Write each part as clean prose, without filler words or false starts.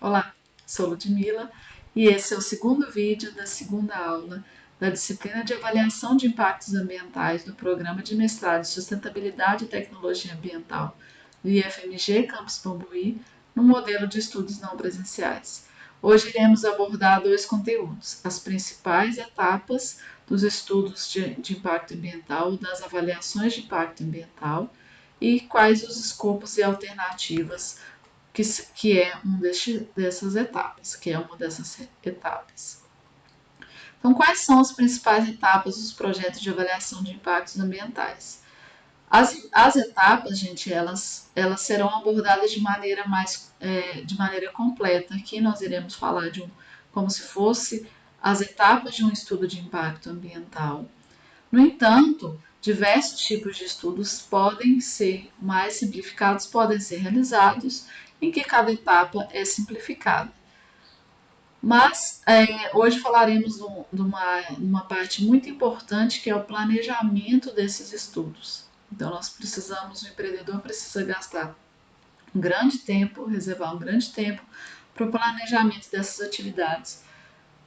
Olá, sou Ludmila e esse é o segundo vídeo da segunda aula da disciplina de Avaliação de Impactos Ambientais do Programa de Mestrado em Sustentabilidade e Tecnologia Ambiental do IFMG Campus Pambuí, no modelo de estudos não presenciais. Hoje iremos abordar dois conteúdos: as principais etapas dos estudos de impacto ambiental, das avaliações de impacto ambiental e quais os escopos e alternativas que é dessas etapas, que é uma dessas etapas. Então, quais são as principais etapas dos projetos de avaliação de impactos ambientais? As etapas, gente, elas serão abordadas de maneira de maneira completa. Aqui nós iremos falar como se fosse as etapas de um estudo de impacto ambiental. No entanto, diversos tipos de estudos podem ser mais simplificados, podem ser realizados, em que cada etapa é simplificada. Mas hoje falaremos de uma parte muito importante, que é o planejamento desses estudos. Então, o empreendedor precisa gastar um grande tempo, reservar um grande tempo para o planejamento dessas atividades,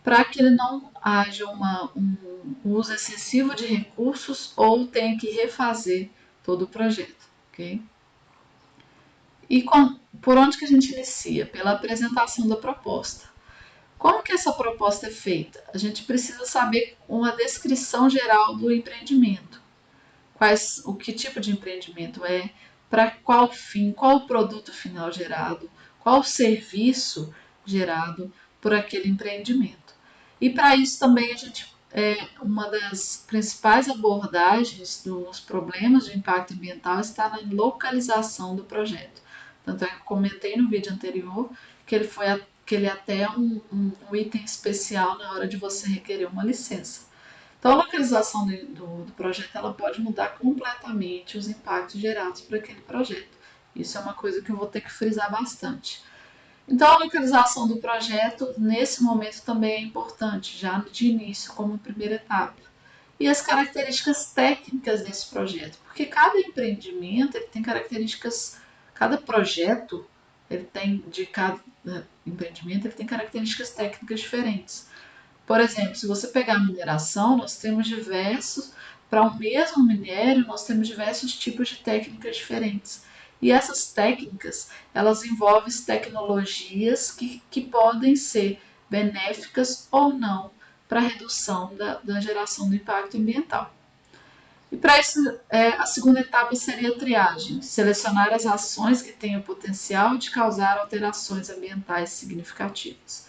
para que ele não haja um uso excessivo de recursos ou tenha que refazer todo o projeto, ok? E por onde que a gente inicia? Pela apresentação da proposta. Como que essa proposta é feita? A gente precisa saber uma descrição geral do empreendimento. O que tipo de empreendimento é, para qual fim, qual o produto final gerado, qual o serviço gerado por aquele empreendimento. E para isso também uma das principais abordagens dos problemas de impacto ambiental está na localização do projeto. Tanto é que eu comentei no vídeo anterior que ele é até um item especial na hora de você requerer uma licença. Então, a localização do projeto ela pode mudar completamente os impactos gerados por aquele projeto. Isso é uma coisa que eu vou ter que frisar bastante. Então, a localização do projeto, nesse momento, também é importante, já de início, como primeira etapa. E as características técnicas desse projeto, porque cada empreendimento ele tem características, cada projeto de cada empreendimento ele tem características técnicas diferentes. Por exemplo, se você pegar a mineração, para o mesmo minério, nós temos diversos tipos de técnicas diferentes. E essas técnicas, elas envolvem tecnologias que podem ser benéficas ou não para a redução da geração do impacto ambiental. E para isso, a segunda etapa seria a triagem, selecionar as ações que têm o potencial de causar alterações ambientais significativas.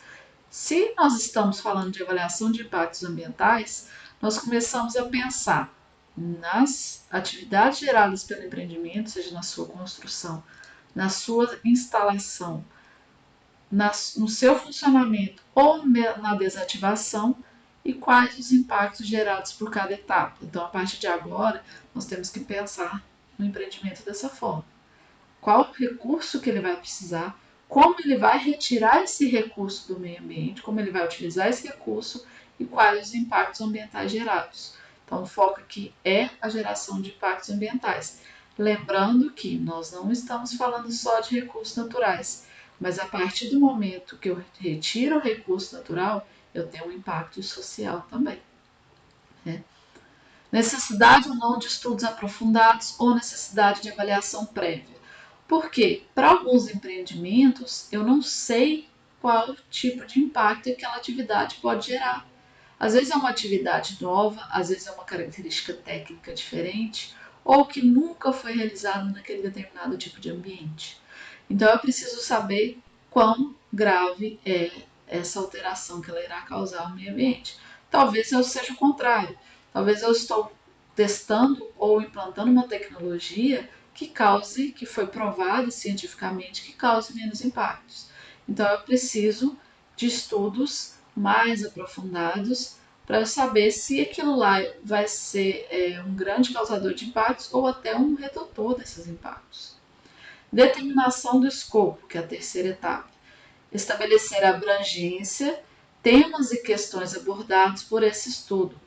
Se nós estamos falando de avaliação de impactos ambientais, nós começamos a pensar nas atividades geradas pelo empreendimento, seja na sua construção, na sua instalação, no seu funcionamento ou na desativação e quais os impactos gerados por cada etapa. Então, a partir de agora, nós temos que pensar no empreendimento dessa forma. Qual o recurso que ele vai precisar, como ele vai retirar esse recurso do meio ambiente, como ele vai utilizar esse recurso e quais os impactos ambientais gerados. Então, o foco aqui é a geração de impactos ambientais. Lembrando que nós não estamos falando só de recursos naturais, mas a partir do momento que eu retiro o recurso natural, eu tenho um impacto social também. Né? Necessidade ou não de estudos aprofundados ou necessidade de avaliação prévia. Por quê? Para alguns empreendimentos, eu não sei qual tipo de impacto aquela atividade pode gerar. Às vezes é uma atividade nova, às vezes é uma característica técnica diferente, ou que nunca foi realizada naquele determinado tipo de ambiente. Então eu preciso saber quão grave é essa alteração que ela irá causar ao meio ambiente. Talvez eu seja o contrário. Talvez eu estou testando ou implantando uma tecnologia que foi provada cientificamente que cause menos impactos. Então eu preciso de estudos mais aprofundados para eu saber se aquilo lá vai ser um grande causador de impactos ou até um redutor desses impactos. Determinação do escopo, que é a terceira etapa. Estabelecer a abrangência, temas e questões abordados por esse estudo.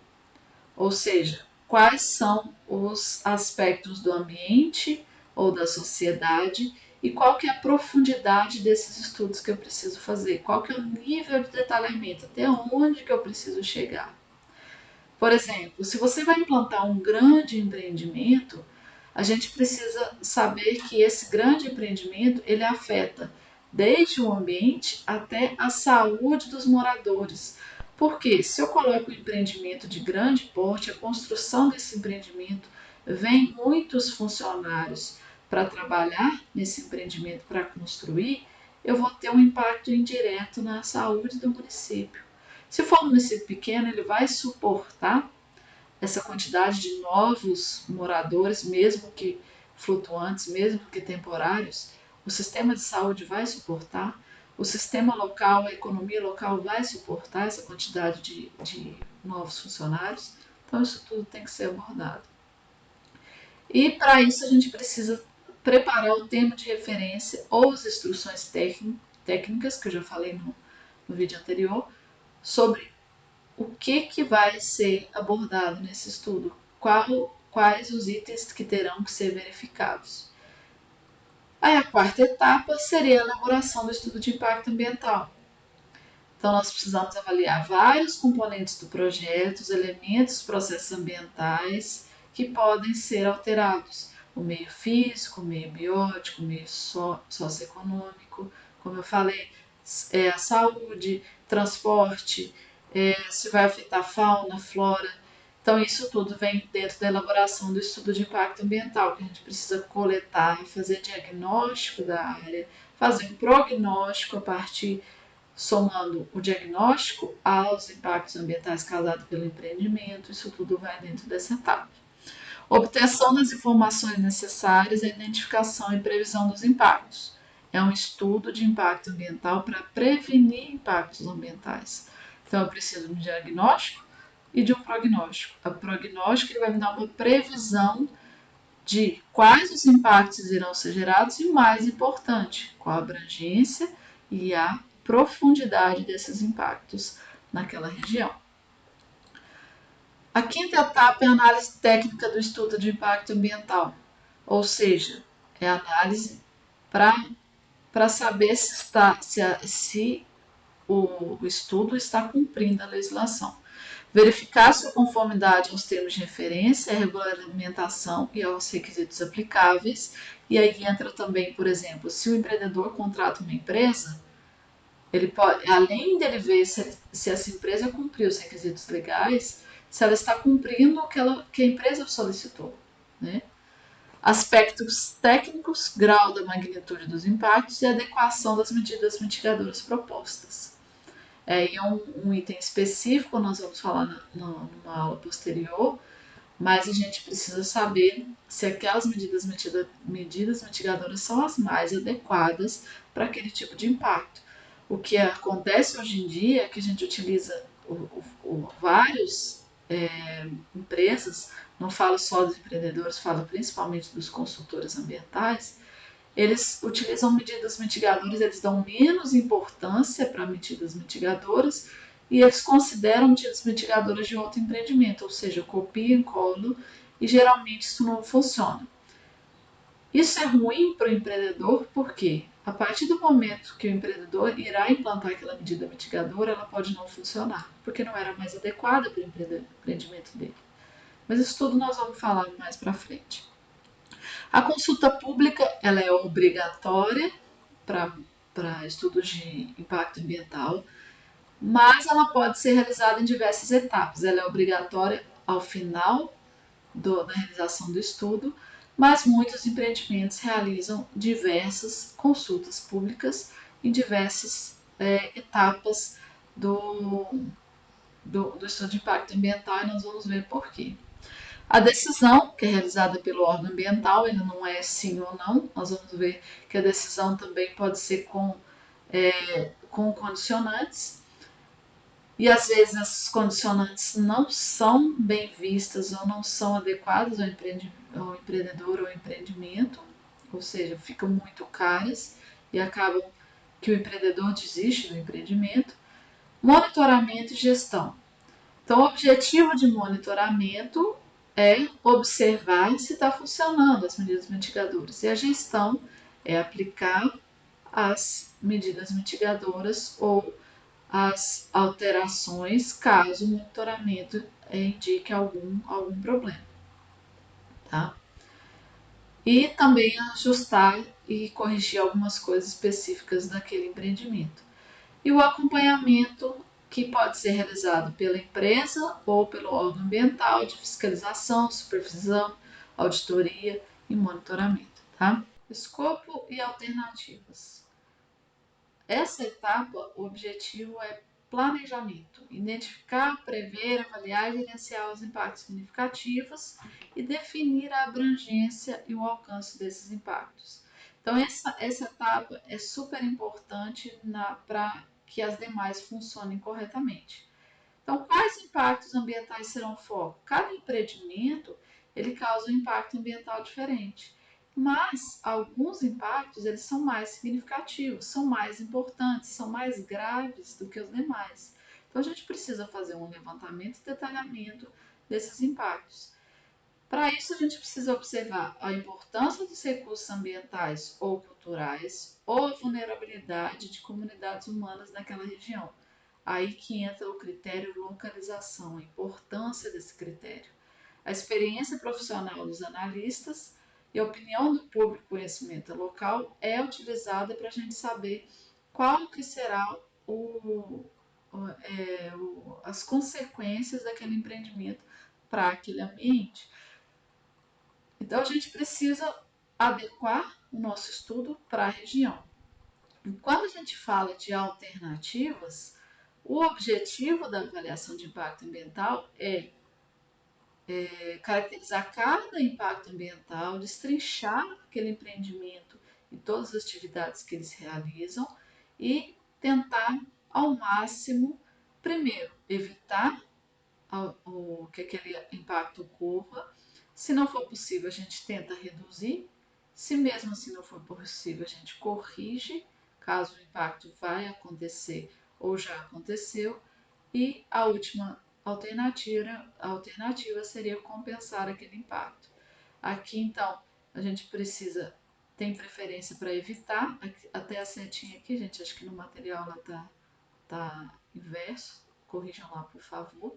Ou seja, quais são os aspectos do ambiente ou da sociedade e qual que é a profundidade desses estudos que eu preciso fazer, qual que é o nível de detalhamento, até onde que eu preciso chegar. Por exemplo, se você vai implantar um grande empreendimento, a gente precisa saber que esse grande empreendimento ele afeta desde o ambiente até a saúde dos moradores. Porque se eu coloco um empreendimento de grande porte, a construção desse empreendimento vem muitos funcionários para trabalhar nesse empreendimento para construir, eu vou ter um impacto indireto na saúde do município. Se for um município pequeno, ele vai suportar essa quantidade de novos moradores, mesmo que flutuantes, mesmo que temporários, o sistema de saúde vai suportar, o sistema local, a economia local vai suportar essa quantidade de novos funcionários. Então, isso tudo tem que ser abordado. E para isso, a gente precisa preparar o termo de referência ou as instruções técnicas, que eu já falei no vídeo anterior, sobre o que vai ser abordado nesse estudo, quais os itens que terão que ser verificados. Aí a quarta etapa seria a elaboração do estudo de impacto ambiental. Então nós precisamos avaliar vários componentes do projeto, os elementos, processos ambientais que podem ser alterados. O meio físico, o meio biótico, o meio socioeconômico, como eu falei, a saúde, transporte, se vai afetar fauna, flora. Então, isso tudo vem dentro da elaboração do estudo de impacto ambiental, que a gente precisa coletar, fazer diagnóstico da área, fazer um prognóstico a partir, somando o diagnóstico aos impactos ambientais causados pelo empreendimento. Isso tudo vai dentro dessa etapa. Obtenção das informações necessárias, a identificação e previsão dos impactos. É um estudo de impacto ambiental para prevenir impactos ambientais. Então, eu preciso de um diagnóstico e de um prognóstico. O prognóstico ele vai me dar uma previsão de quais os impactos irão ser gerados e, mais importante, qual a abrangência e a profundidade desses impactos naquela região. A quinta etapa é a análise técnica do estudo de impacto ambiental, ou seja, é a análise para saber se o estudo está cumprindo a legislação. Verificar sua conformidade aos termos de referência, à regulamentação e aos requisitos aplicáveis. E aí entra também, por exemplo, se o empreendedor contrata uma empresa, ele pode, além dele ver se essa empresa cumpriu os requisitos legais, se ela está cumprindo o que a empresa solicitou. Né? Aspectos técnicos, grau da magnitude dos impactos e adequação das medidas mitigadoras propostas. É um item específico, nós vamos falar numa aula posterior, mas a gente precisa saber se aquelas medidas mitigadoras são as mais adequadas para aquele tipo de impacto. O que acontece hoje em dia é que a gente utiliza várias empresas, não falo só dos empreendedores, falo principalmente dos consultores ambientais, eles utilizam medidas mitigadoras, eles dão menos importância para medidas mitigadoras e eles consideram medidas mitigadoras de outro empreendimento, ou seja, copiam e colam e geralmente isso não funciona. Isso é ruim para o empreendedor porque a partir do momento que o empreendedor irá implantar aquela medida mitigadora, ela pode não funcionar, porque não era mais adequada para o empreendimento dele. Mas isso tudo nós vamos falar mais para frente. A consulta pública ela é obrigatória para estudos de impacto ambiental, mas ela pode ser realizada em diversas etapas. Ela é obrigatória ao final da realização do estudo, mas muitos empreendimentos realizam diversas consultas públicas em diversas etapas do estudo de impacto ambiental e nós vamos ver por quê. A decisão, que é realizada pelo órgão ambiental, ele não é sim ou não. Nós vamos ver que a decisão também pode ser com condicionantes. E às vezes essas condicionantes não são bem vistas ou não são adequadas ao empreendedor ou ao empreendimento, ou seja, ficam muito caras e acabam que o empreendedor desiste do empreendimento. Monitoramento e gestão. Então, o objetivo de monitoramento é observar se está funcionando as medidas mitigadoras. E a gestão é aplicar as medidas mitigadoras ou as alterações caso o monitoramento indique algum problema, tá? E também ajustar e corrigir algumas coisas específicas daquele empreendimento. E o acompanhamento que pode ser realizado pela empresa ou pelo órgão ambiental de fiscalização, supervisão, auditoria e monitoramento, tá? Escopo e alternativas. Essa etapa, o objetivo é planejamento, identificar, prever, avaliar e gerenciar os impactos significativos e definir a abrangência e o alcance desses impactos. Então, essa etapa é super importante para que as demais funcionem corretamente. Então, quais impactos ambientais serão o foco? Cada empreendimento ele causa um impacto ambiental diferente, mas alguns impactos eles são mais significativos, são mais importantes, são mais graves do que os demais. Então, a gente precisa fazer um levantamento e detalhamento desses impactos. Para isso, a gente precisa observar a importância dos recursos ambientais ou culturais ou a vulnerabilidade de comunidades humanas naquela região. Aí que entra o critério localização, a importância desse critério. A experiência profissional dos analistas e a opinião do público conhecimento local é utilizada para a gente saber qual que será as consequências daquele empreendimento para aquele ambiente. Então a gente precisa adequar o nosso estudo para a região. E quando a gente fala de alternativas, o objetivo da avaliação de impacto ambiental é caracterizar cada impacto ambiental, destrinchar aquele empreendimento e todas as atividades que eles realizam e tentar ao máximo, primeiro, evitar que aquele impacto ocorra. Se não for possível, a gente tenta reduzir. Se mesmo assim não for possível, a gente corrige, caso o impacto vai acontecer ou já aconteceu. E a última alternativa seria compensar aquele impacto. Aqui, então, a gente tem preferência para evitar, até a setinha aqui, gente, acho que no material ela tá inverso, corrijam lá, por favor.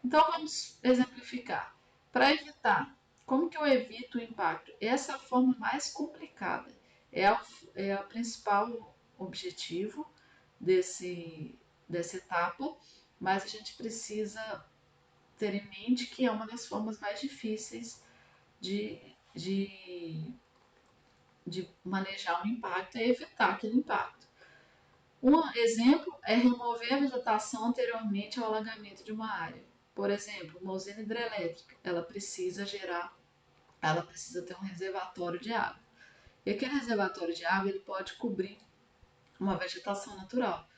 Então vamos exemplificar. Para evitar, como que eu evito o impacto? Essa é a forma mais complicada. É o principal objetivo dessa etapa, mas a gente precisa ter em mente que é uma das formas mais difíceis de, de, de manejar o impacto, é evitar aquele impacto. Um exemplo é remover a vegetação anteriormente ao alagamento de uma área. Por exemplo, uma usina hidrelétrica, ela precisa ter um reservatório de água. E aquele reservatório de água ele pode cobrir uma vegetação natural.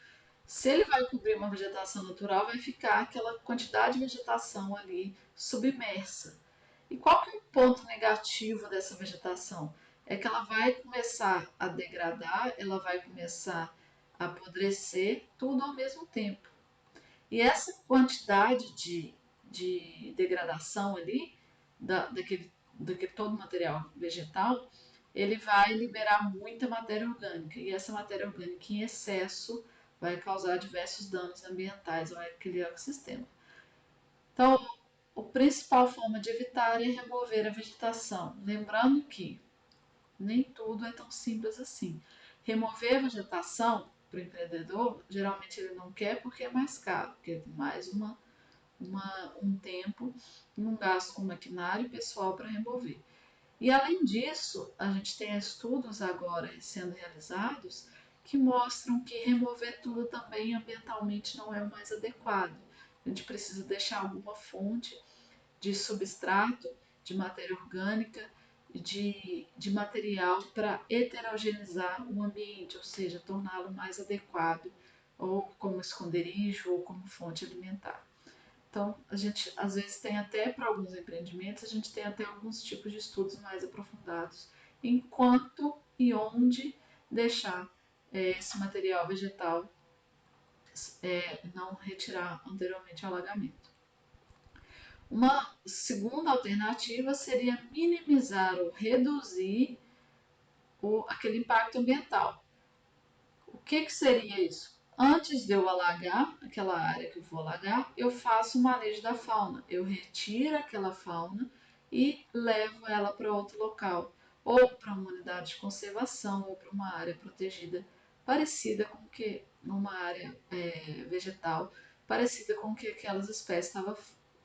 Se ele vai cobrir uma vegetação natural, vai ficar aquela quantidade de vegetação ali submersa. E qual que é o ponto negativo dessa vegetação? É que ela vai começar a degradar, ela vai começar a apodrecer, tudo ao mesmo tempo. E essa quantidade de degradação ali, daquele todo material vegetal, ele vai liberar muita matéria orgânica. E essa matéria orgânica em excesso vai causar diversos danos ambientais àquele ecossistema. Então, a principal forma de evitar é remover a vegetação. Lembrando que nem tudo é tão simples assim. Remover a vegetação para o empreendedor, geralmente ele não quer porque é mais caro, porque tem mais um tempo e um gasto com maquinário pessoal para remover. E além disso, a gente tem estudos agora sendo realizados que mostram que remover tudo também ambientalmente não é o mais adequado. A gente precisa deixar alguma fonte de substrato, de matéria orgânica, de material para heterogeneizar o ambiente, ou seja, torná-lo mais adequado, ou como esconderijo, ou como fonte alimentar. Então, a gente às vezes tem até, para alguns empreendimentos, a gente tem até alguns tipos de estudos mais aprofundados em quanto e onde deixar esse material vegetal não retirar anteriormente ao alagamento. Uma segunda alternativa seria minimizar ou reduzir aquele impacto ambiental. O que seria isso? Antes de eu alagar aquela área que eu vou alagar, eu faço o manejo da fauna. Eu retiro aquela fauna e levo ela para outro local, ou para uma unidade de conservação, ou para uma área protegida, parecida com que numa área vegetal, parecida com que aquelas espécies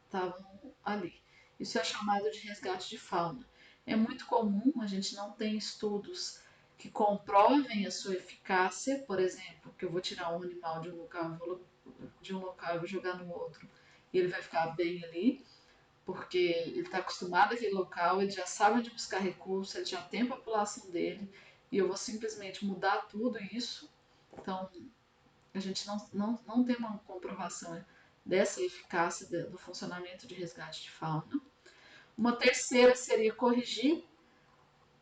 estavam ali. Isso é chamado de resgate de fauna. É muito comum, a gente não tem estudos que comprovem a sua eficácia, por exemplo, que eu vou tirar um animal de um local, e vou jogar no outro, e ele vai ficar bem ali, porque ele está acostumado àquele local, ele já sabe onde buscar recursos, ele já tem a população dele, e eu vou simplesmente mudar tudo isso. Então, a gente não tem uma comprovação dessa eficácia do funcionamento de resgate de fauna. Uma terceira seria corrigir.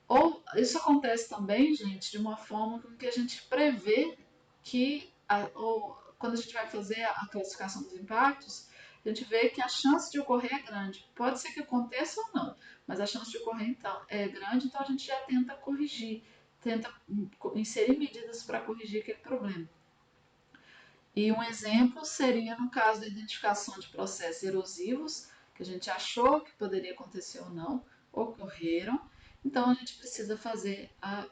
Ou isso acontece também, gente, de uma forma com que a gente prevê que, ou quando a gente vai fazer a classificação dos impactos, a gente vê que a chance de ocorrer é grande. Pode ser que aconteça ou não, mas a chance de ocorrer então é grande, então a gente já tenta corrigir, tenta inserir medidas para corrigir aquele problema. E um exemplo seria no caso da identificação de processos erosivos, que a gente achou que poderia acontecer ou não, ocorreram. Então a gente precisa fazer a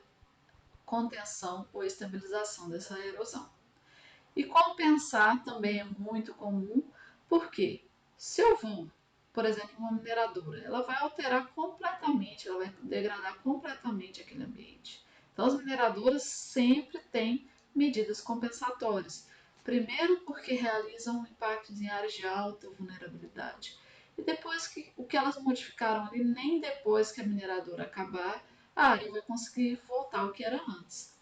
contenção ou estabilização dessa erosão. E compensar também é muito comum, porque se eu vou, por exemplo, uma mineradora, ela vai alterar completamente, ela vai degradar completamente aquele ambiente. Então as mineradoras sempre têm medidas compensatórias. Primeiro porque realizam impactos em áreas de alta vulnerabilidade. E depois que o que elas modificaram ali, nem depois que a mineradora acabar, a área vai conseguir voltar ao que era antes.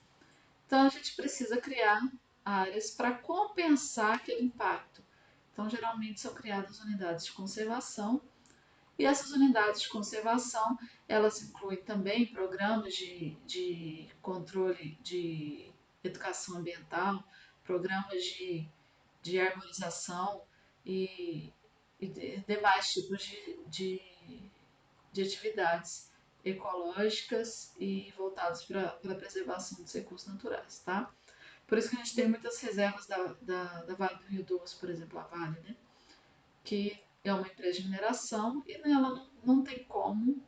Então a gente precisa criar áreas para compensar aquele impacto. Então geralmente são criadas unidades de conservação e essas unidades de conservação elas incluem também programas de controle de educação ambiental, programas de arborização e demais tipos de atividades ecológicas e voltadas para a preservação dos recursos naturais, tá? Por isso que a gente tem muitas reservas da Vale do Rio Doce, por exemplo, a Vale, né? Que é uma empresa de mineração e ela não tem como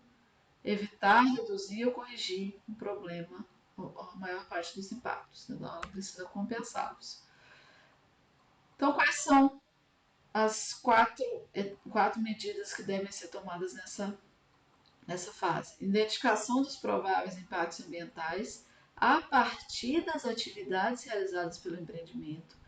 evitar, reduzir ou corrigir um problema, a maior parte dos impactos, né? Ela precisa compensá-los. Então, quais são as quatro medidas que devem ser tomadas nessa fase? Identificação dos prováveis impactos ambientais a partir das atividades realizadas pelo empreendimento,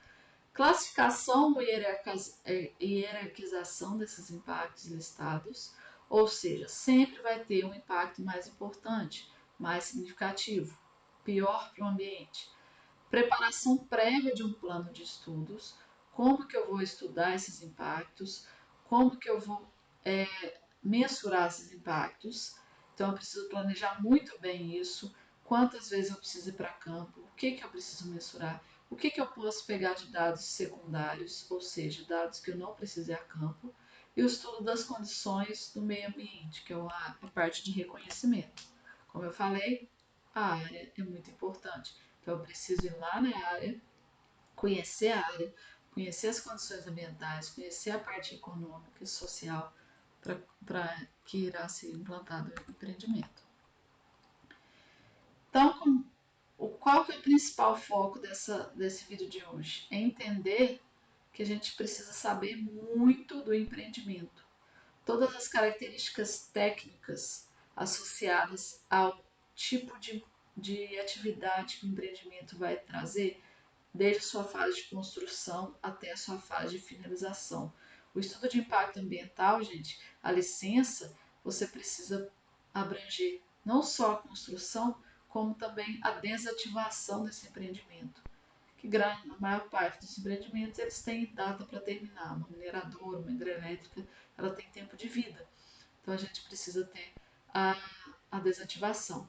classificação e hierarquização desses impactos listados, ou seja, sempre vai ter um impacto mais importante, mais significativo, pior para o ambiente. Preparação prévia de um plano de estudos, como que eu vou estudar esses impactos, como que eu vou mensurar esses impactos. Então eu preciso planejar muito bem isso, quantas vezes eu preciso ir para campo, o que eu preciso mensurar, o que eu posso pegar de dados secundários, ou seja, dados que eu não precisei a campo, e o estudo das condições do meio ambiente, que é a parte de reconhecimento. Como eu falei, a área é muito importante. Então eu preciso ir lá na área, conhecer a área, conhecer as condições ambientais, conhecer a parte econômica e social para que irá ser implantado o empreendimento. Então, qual que é o principal foco desse vídeo de hoje? É entender que a gente precisa saber muito do empreendimento. Todas as características técnicas associadas ao tipo de atividade que o empreendimento vai trazer, desde sua fase de construção até a sua fase de finalização. O estudo de impacto ambiental, gente, a licença, você precisa abranger não só a construção, como também a desativação desse empreendimento. Que a maior parte dos empreendimentos eles têm data para terminar. Uma mineradora, uma hidrelétrica, ela tem tempo de vida. Então a gente precisa ter a desativação.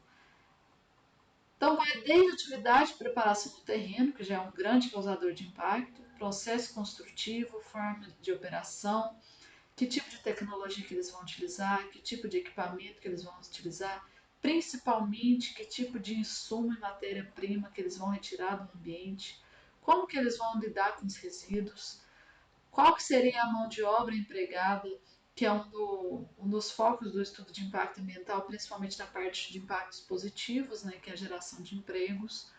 Então, vai desde a atividade de preparação do terreno, que já é um grande causador de impacto, processo construtivo, forma de operação, que tipo de tecnologia que eles vão utilizar, que tipo de equipamento que eles vão utilizar, principalmente que tipo de insumo e matéria-prima que eles vão retirar do ambiente, como que eles vão lidar com os resíduos, qual que seria a mão de obra empregada, que é um dos focos do estudo de impacto ambiental, principalmente na parte de impactos positivos, né, que é a geração de empregos.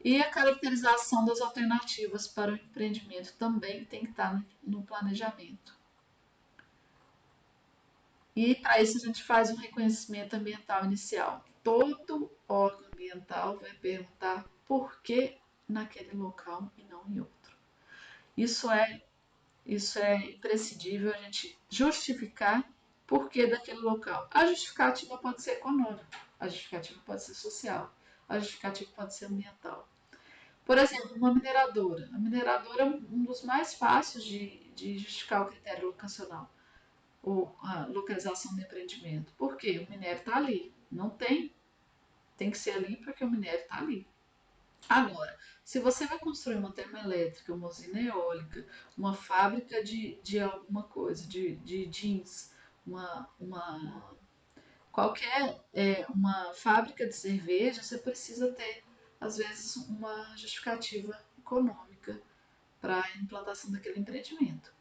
E a caracterização das alternativas para o empreendimento também tem que estar no planejamento. E para isso a gente faz um reconhecimento ambiental inicial. Todo órgão ambiental vai perguntar por que naquele local e não em outro. Isso é, isso é imprescindível a gente justificar por que daquele local. A justificativa pode ser econômica, a justificativa pode ser social, a justificativa pode ser ambiental. Por exemplo, uma mineradora. A mineradora é um dos mais fáceis de justificar o critério locacional, ou a localização do empreendimento. Por quê? O minério está ali. Não tem que ser ali porque o minério está ali. Agora, se você vai construir uma termoelétrica, uma usina eólica, uma fábrica de alguma coisa, de jeans, qualquer uma fábrica de cerveja, você precisa ter, às vezes, uma justificativa econômica para a implantação daquele empreendimento.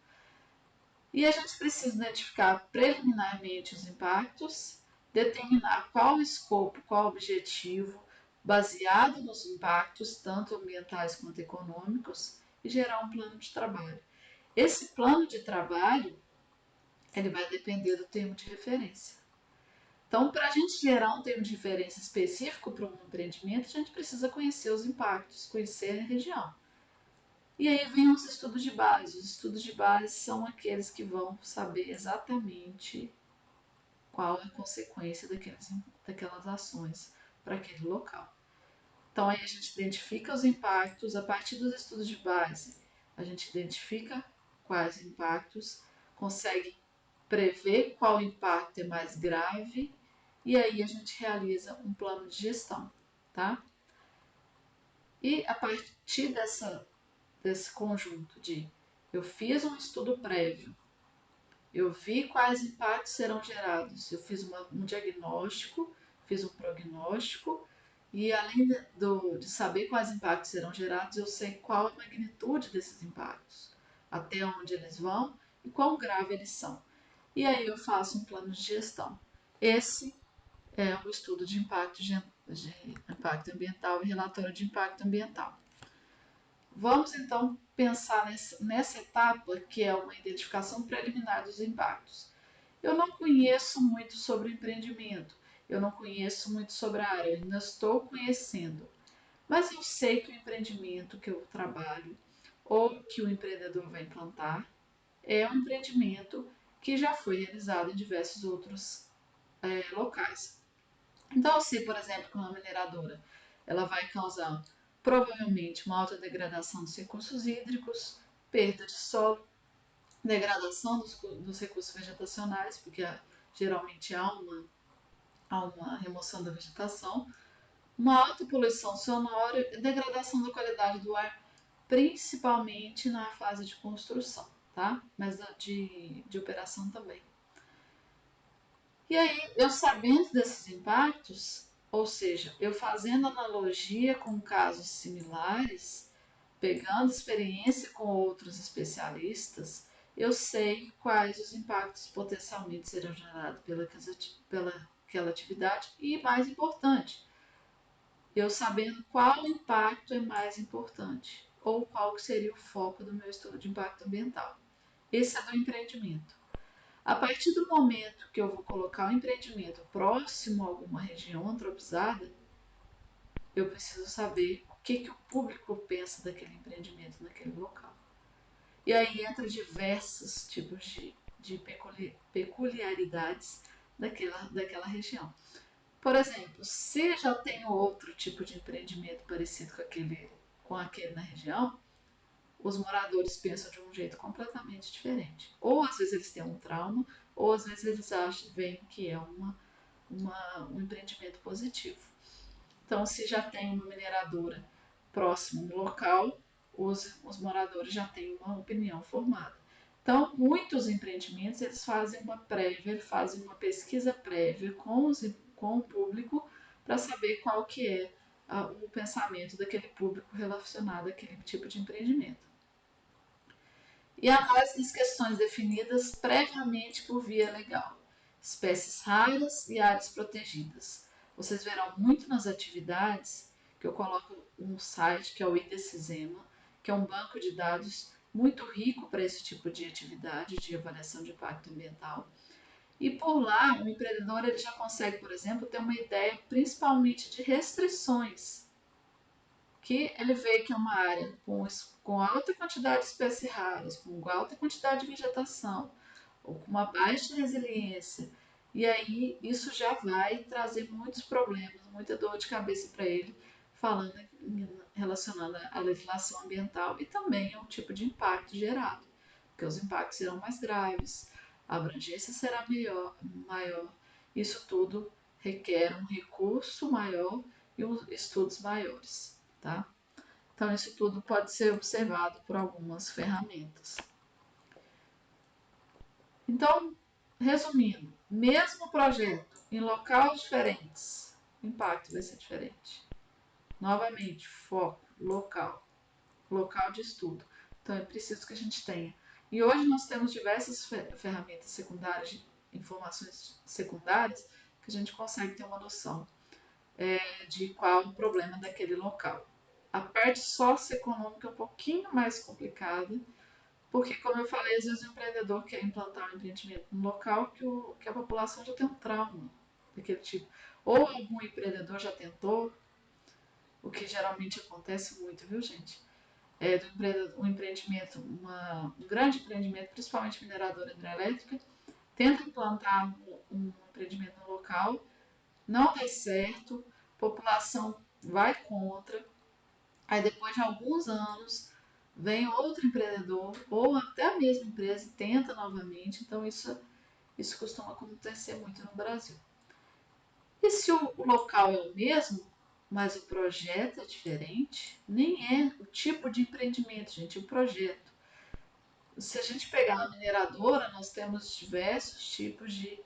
E a gente precisa identificar preliminarmente os impactos, determinar qual o escopo, qual o objetivo, baseado nos impactos, tanto ambientais quanto econômicos, e gerar um plano de trabalho. Esse plano de trabalho ele vai depender do termo de referência. Então, para a gente gerar um termo de referência específico para um empreendimento, a gente precisa conhecer os impactos, conhecer a região. E aí vem os estudos de base. Os estudos de base são aqueles que vão saber exatamente qual é a consequência daquelas ações para aquele local. Então aí a gente identifica os impactos a partir dos estudos de base. A gente identifica quais impactos, consegue prever qual impacto é mais grave e aí a gente realiza um plano de gestão, tá? E a partir desse conjunto de eu fiz um estudo prévio, eu vi quais impactos serão gerados, eu fiz um diagnóstico, fiz um prognóstico e além de saber quais impactos serão gerados, eu sei qual a magnitude desses impactos, até onde eles vão e quão grave eles são. E aí eu faço um plano de gestão. Esse é o estudo de impacto ambiental e relatório de impacto ambiental. Vamos então pensar nessa etapa que é uma identificação preliminar dos impactos. Eu não conheço muito sobre o empreendimento, eu não conheço muito sobre a área, eu ainda estou conhecendo, mas eu sei que o empreendimento que eu trabalho ou que o empreendedor vai implantar é um empreendimento que já foi realizado em diversos outros locais. Então, se, por exemplo, com uma mineradora, ela vai causar provavelmente uma alta degradação dos recursos hídricos, perda de solo, degradação dos recursos vegetacionais, porque geralmente há uma remoção da vegetação, uma alta poluição sonora e degradação da qualidade do ar, principalmente na fase de construção, tá? Mas de operação também. E aí, eu sabendo desses impactos, ou seja, eu fazendo analogia com casos similares, pegando experiência com outros especialistas, eu sei quais os impactos potencialmente serão gerados pelaquela atividade e, mais importante, eu sabendo qual impacto é mais importante ou qual seria o foco do meu estudo de impacto ambiental. Esse é do empreendimento. A partir do momento que eu vou colocar o empreendimento próximo a alguma região antropizada, eu preciso saber o que o público pensa daquele empreendimento naquele local. E aí entra diversos tipos de peculiaridades daquela região. Por exemplo, se já tem outro tipo de empreendimento parecido com aquele na região, os moradores pensam de um jeito completamente diferente. Ou às vezes eles têm um trauma, ou às vezes eles veem que é um empreendimento positivo. Então, se já tem uma mineradora próximo no local, os moradores já têm uma opinião formada. Então, muitos empreendimentos eles fazem uma pesquisa prévia com com o público para saber qual que é o pensamento daquele público relacionado àquele tipo de empreendimento. E análise das questões definidas previamente por via legal, espécies raras e áreas protegidas. Vocês verão muito nas atividades que eu coloco um site que é o IDECISEMA, que é um banco de dados muito rico para esse tipo de atividade de avaliação de impacto ambiental. E por lá, o empreendedor ele já consegue, por exemplo, ter uma ideia principalmente de restrições que ele vê que é uma área com alta quantidade de espécies raras, com alta quantidade de vegetação, ou com uma baixa resiliência. E aí isso já vai trazer muitos problemas, muita dor de cabeça para ele, falando relacionando à legislação ambiental e também ao tipo de impacto gerado, porque os impactos serão mais graves, a abrangência será maior. Isso tudo requer um recurso maior e estudos maiores. Tá? Então, isso tudo pode ser observado por algumas ferramentas. Então, resumindo, mesmo projeto em locais diferentes, o impacto vai ser diferente. Novamente, foco, local de estudo. Então, é preciso que a gente tenha. E hoje nós temos diversas ferramentas secundárias, de informações secundárias, que a gente consegue ter uma noção de qual é o problema daquele local. A parte socioeconômica é um pouquinho mais complicada, porque, como eu falei, às vezes o empreendedor quer implantar um empreendimento num local que a população já tem um trauma daquele tipo. Ou algum empreendedor já tentou, o que geralmente acontece muito, viu, gente? Um empreendimento, um grande empreendimento, principalmente mineradora hidrelétrica, tenta implantar um empreendimento no local, não dá certo, a população vai contra, aí depois de alguns anos vem outro empreendedor ou até a mesma empresa e tenta novamente, então isso costuma acontecer muito no Brasil. E se o local é o mesmo, mas o projeto é diferente, nem é o tipo de empreendimento, gente, o projeto. Se a gente pegar a mineradora, nós temos diversos tipos de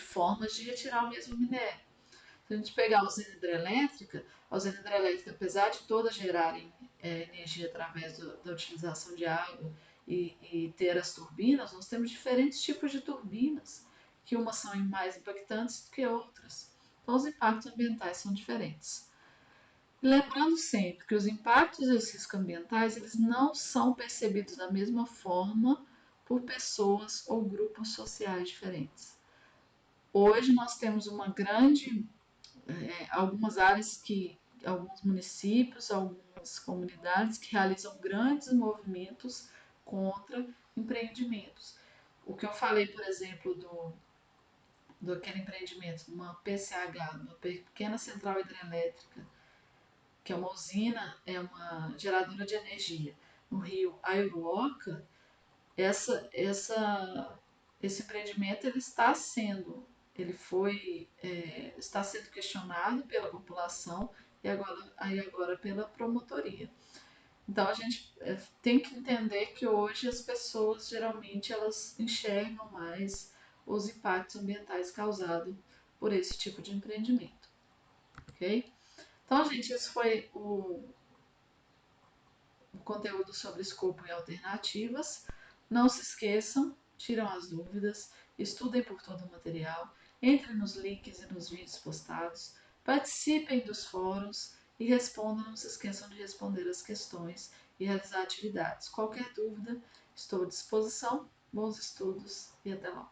formas de retirar o mesmo minério. Se a gente pegar a usina hidrelétrica, apesar de todas gerarem energia através da utilização de água e ter as turbinas, nós temos diferentes tipos de turbinas, que umas são mais impactantes do que outras. Então, os impactos ambientais são diferentes. Lembrando sempre que os impactos e os riscos ambientais eles não são percebidos da mesma forma por pessoas ou grupos sociais diferentes. Hoje nós temos uma grande algumas áreas alguns municípios, algumas comunidades que realizam grandes movimentos contra empreendimentos. O que eu falei, por exemplo, do aquele empreendimento, uma PCH, uma pequena central hidrelétrica, que é uma usina, é uma geradora de energia no rio Aiuruoca, esse empreendimento está sendo questionado pela população e agora pela promotoria. Então a gente tem que entender que hoje as pessoas geralmente elas enxergam mais os impactos ambientais causados por esse tipo de empreendimento, ok? Então, gente, esse foi o conteúdo sobre escopo e alternativas. Não se esqueçam, tiram as dúvidas, estudem por todo o material, entrem nos links e nos vídeos postados, participem dos fóruns e respondam, não se esqueçam de responder as questões e realizar atividades. Qualquer dúvida, estou à disposição. Bons estudos e até lá!